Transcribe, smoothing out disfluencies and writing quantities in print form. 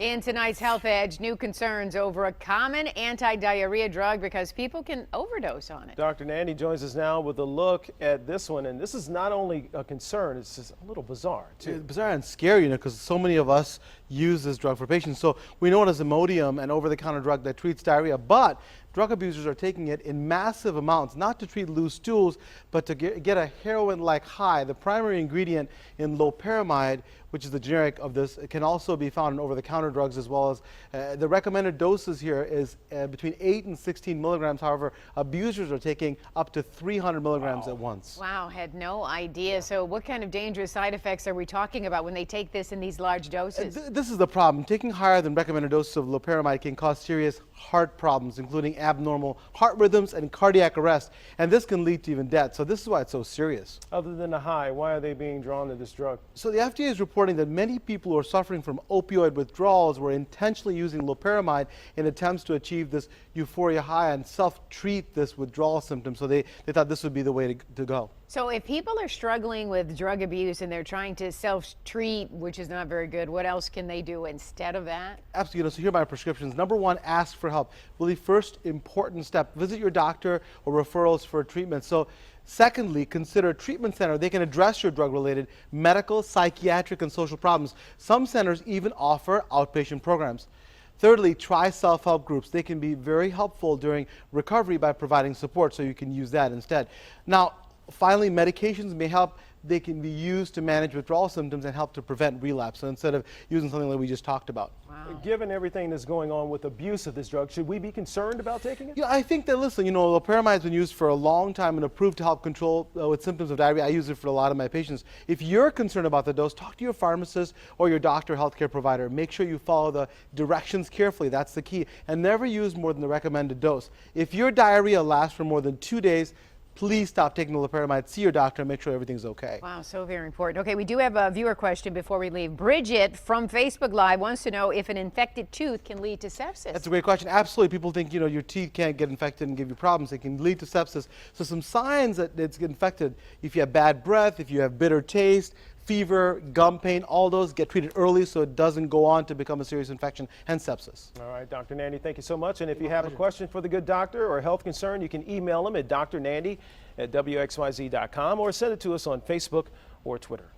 In tonight's Health Edge, new concerns over a common anti-diarrhea drug because people can overdose on it. Dr. Nandy joins us now with a look at this one, and this is not only a concern, it's just a little bizarre too. It's bizarre and scary, because so many of us use this drug for patients. So we know it as Imodium, an over-the-counter drug that treats diarrhea, but drug abusers are taking it in massive amounts, not to treat loose stools, but to get a heroin-like high. The primary ingredient in loperamide, which is the generic of this, can also be found in over-the-counter drugs, as well as the recommended doses here is between 8 and 16 milligrams. However, abusers are taking up to 300 milligrams at once. Wow, had no idea. So what kind of dangerous side effects are we talking about when they take this in these large doses? This is the problem. Taking higher than recommended doses of loperamide can cause serious heart problems, including abnormal heart rhythms and cardiac arrest, and this can lead to even death. So this is why it's so serious. Other than the high, why are they being drawn to this drug? So the FDA is reporting that many people who are suffering from opioid withdrawals were intentionally using loperamide in attempts to achieve this euphoria high and self-treat this withdrawal symptom. So they thought this would be the way to go. So if people are struggling with drug abuse and they're trying to self-treat, which is not very good, what else can they do instead of that? Absolutely. So here are my prescriptions. Number one, ask for help. Really, first important step, visit your doctor or referrals for treatment. So secondly, consider a treatment center. They can address your drug-related medical, psychiatric, and social problems. Some centers even offer outpatient programs. Thirdly, try self-help groups. They can be very helpful during recovery by providing support, so you can use that instead. Now, finally, medications may help. They can be used to manage withdrawal symptoms and help to prevent relapse. So instead of using something like we just talked about. Wow. Given everything that's going on with abuse of this drug, should we be concerned about taking it? Yeah, I think that, listen, loperamide has been used for a long time and approved to help control with symptoms of diarrhea. I use it for a lot of my patients. If you're concerned about the dose, talk to your pharmacist or your doctor or healthcare provider. Make sure you follow the directions carefully. That's the key. And never use more than the recommended dose. If your diarrhea lasts for more than 2 days, please stop taking the loperamide. See your doctor and make sure everything's okay. Wow, so very important. Okay, we do have a viewer question before we leave. Bridget from Facebook Live wants to know if an infected tooth can lead to sepsis. That's a great question. Absolutely. People think, your teeth can't get infected and give you problems. It can lead to sepsis. So some signs that it's infected: if you have bad breath, if you have bitter taste, fever, gum pain, all those get treated early so it doesn't go on to become a serious infection, hence sepsis. All right, Dr. Nandy, thank you so much. And if you have a question for the good doctor or a health concern, you can email him at drnandy@wxyz.com or send it to us on Facebook or Twitter.